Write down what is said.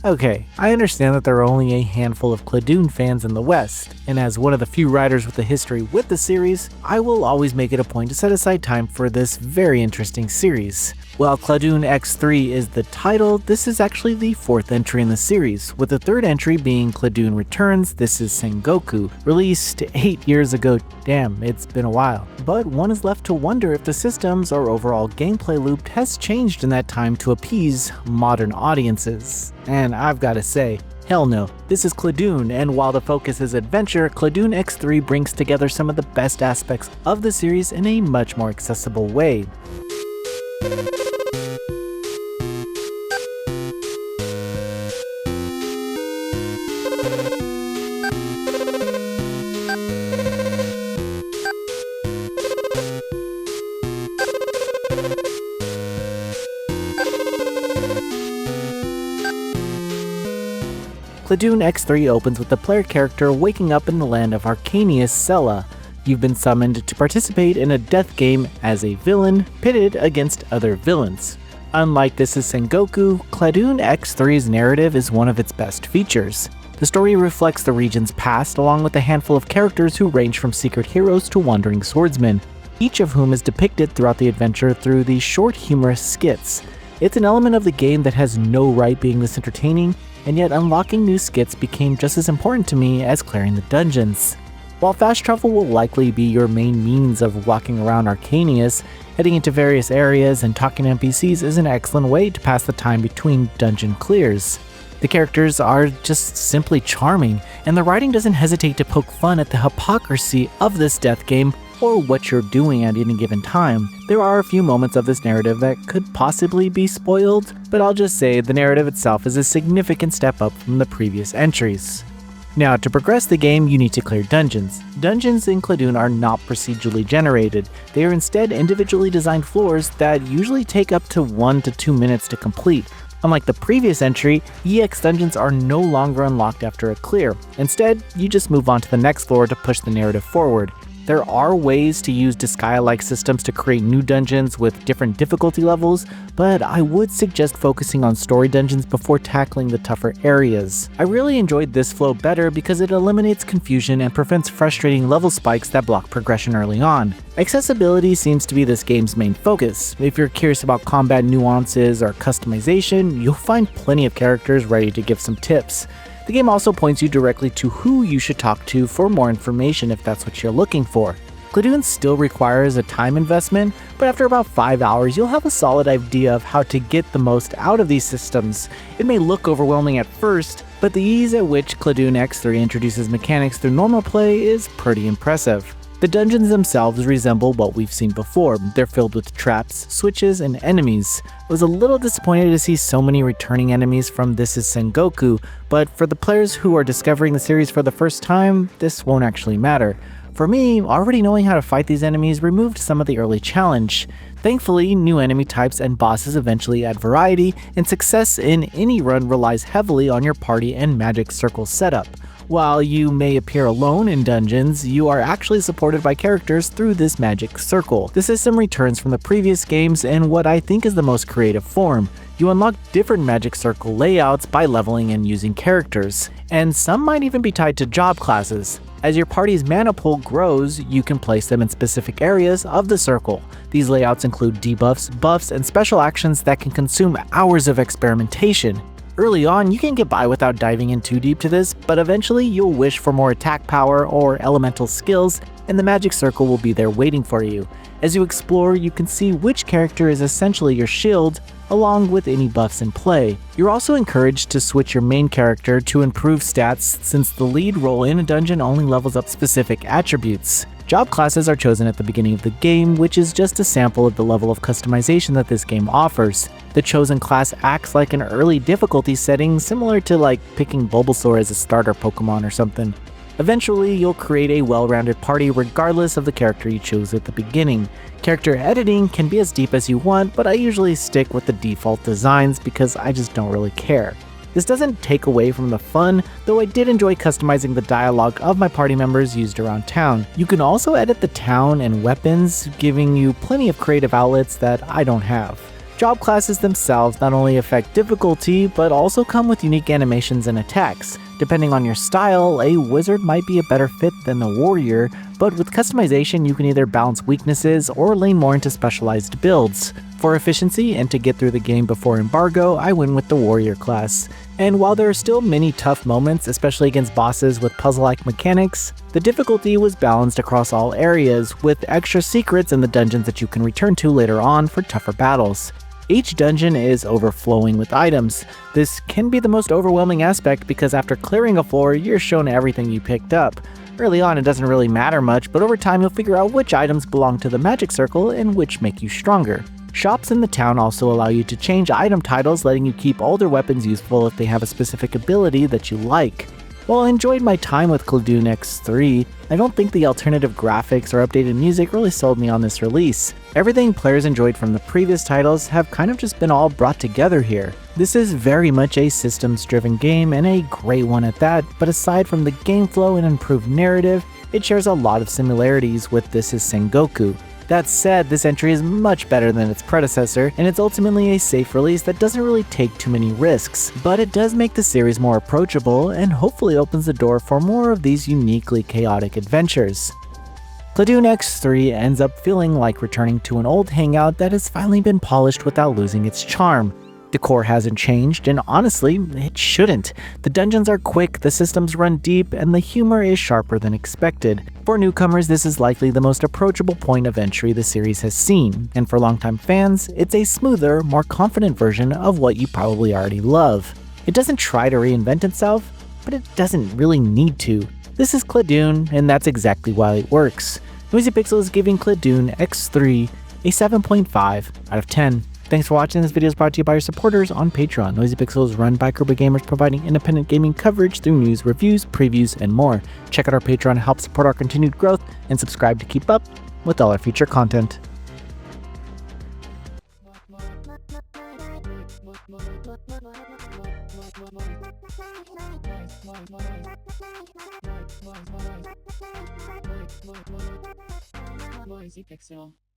Okay, I understand that there are only a handful of Cladun fans in the West, and as one of the few writers with a history with the series, I will always make it a point to set aside time for this very interesting series. While Cladun X3 is the title, this is actually the 4th entry in the series, with the 3rd entry being Cladun Returns, This is Sengoku, released 8 years ago. Damn, it's been a while. But one is left to wonder if the systems or overall gameplay loop has changed in that time to appease modern audiences. And I've gotta say, hell no. This is Cladun, and while the focus is adventure, Cladun X3 brings together some of the best aspects of the series in a much more accessible way. Cladun X3 opens with the player character waking up in the land of Arcanus Cella. You've been summoned to participate in a death game as a villain, pitted against other villains. Unlike This is Sengoku, Cladun X3's narrative is one of its best features. The story reflects the region's past along with a handful of characters who range from secret heroes to wandering swordsmen, each of whom is depicted throughout the adventure through these short humorous skits. It's an element of the game that has no right being this entertaining, and yet unlocking new skits became just as important to me as clearing the dungeons. While fast travel will likely be your main means of walking around Arcanus, heading into various areas and talking to NPCs is an excellent way to pass the time between dungeon clears. The characters are just simply charming, and the writing doesn't hesitate to poke fun at the hypocrisy of this death game or what you're doing at any given time. There are a few moments of this narrative that could possibly be spoiled, but I'll just say the narrative itself is a significant step up from the previous entries. Now, to progress the game, you need to clear dungeons. Dungeons in Cladun are not procedurally generated. They are instead individually designed floors that usually take up to 1 to 2 minutes to complete. Unlike the previous entry, EX dungeons are no longer unlocked after a clear. Instead, you just move on to the next floor to push the narrative forward. There are ways to use Disgaea-like systems to create new dungeons with different difficulty levels, but I would suggest focusing on story dungeons before tackling the tougher areas. I really enjoyed this flow better because it eliminates confusion and prevents frustrating level spikes that block progression early on. Accessibility seems to be this game's main focus. If you're curious about combat nuances or customization, you'll find plenty of characters ready to give some tips. The game also points you directly to who you should talk to for more information if that's what you're looking for. Cladun still requires a time investment, but after about 5 hours you'll have a solid idea of how to get the most out of these systems. It may look overwhelming at first, but the ease at which Cladun X3 introduces mechanics through normal play is pretty impressive. The dungeons themselves resemble what we've seen before. They're filled with traps, switches, and enemies. I was a little disappointed to see so many returning enemies from This is Sengoku, but for the players who are discovering the series for the first time, this won't actually matter. For me, already knowing how to fight these enemies removed some of the early challenge. Thankfully, new enemy types and bosses eventually add variety, and success in any run relies heavily on your party and magic circle setup. While you may appear alone in dungeons, you are actually supported by characters through this magic circle. The system returns from the previous games in what I think is the most creative form. You unlock different magic circle layouts by leveling and using characters, and some might even be tied to job classes. As your party's mana pool grows, you can place them in specific areas of the circle. These layouts include debuffs, buffs, and special actions that can consume hours of experimentation. Early on, you can get by without diving in too deep to this, but eventually you'll wish for more attack power or elemental skills, and the magic circle will be there waiting for you. As you explore, you can see which character is essentially your shield, along with any buffs in play. You're also encouraged to switch your main character to improve stats, since the lead role in a dungeon only levels up specific attributes. Job classes are chosen at the beginning of the game, which is just a sample of the level of customization that this game offers. The chosen class acts like an early difficulty setting, similar to like picking Bulbasaur as a starter Pokemon or something. Eventually, you'll create a well-rounded party regardless of the character you chose at the beginning. Character editing can be as deep as you want, but I usually stick with the default designs because I just don't really care. This doesn't take away from the fun, though I did enjoy customizing the dialogue of my party members used around town. You can also edit the town and weapons, giving you plenty of creative outlets that I don't have. Job classes themselves not only affect difficulty, but also come with unique animations and attacks. Depending on your style, a wizard might be a better fit than a warrior, but with customization you can either balance weaknesses or lean more into specialized builds. For efficiency and to get through the game before embargo, I went with the warrior class. And while there are still many tough moments, especially against bosses with puzzle-like mechanics, the difficulty was balanced across all areas, with extra secrets in the dungeons that you can return to later on for tougher battles. Each dungeon is overflowing with items. This can be the most overwhelming aspect because after clearing a floor, you're shown everything you picked up. Early on it doesn't really matter much, but over time you'll figure out which items belong to the magic circle and which make you stronger. Shops in the town also allow you to change item titles, letting you keep older weapons useful if they have a specific ability that you like. While I enjoyed my time with Cladun X3, I don't think the alternative graphics or updated music really sold me on this release. Everything players enjoyed from the previous titles have kind of just been all brought together here. This is very much a systems-driven game, and a great one at that, but aside from the game flow and improved narrative, it shares a lot of similarities with This Is Sengoku. That said, this entry is much better than its predecessor, and it's ultimately a safe release that doesn't really take too many risks, but it does make the series more approachable and hopefully opens the door for more of these uniquely chaotic adventures. Cladun X3 ends up feeling like returning to an old hangout that has finally been polished without losing its charm. Decor hasn't changed, and honestly, it shouldn't. The dungeons are quick, the systems run deep, and the humor is sharper than expected. For newcomers, this is likely the most approachable point of entry the series has seen, and for longtime fans, it's a smoother, more confident version of what you probably already love. It doesn't try to reinvent itself, but it doesn't really need to. This is Cladun, and that's exactly why it works. Noisy Pixel is giving Cladun X3 a 7.5 out of 10. Thanks for watching. This video is brought to you by your supporters on Patreon. Noisy Pixel is run by Quirky Gamers, providing independent gaming coverage through news, reviews, previews, and more. Check out our Patreon to help support our continued growth, and subscribe to keep up with all our future content. Noisy Pixel.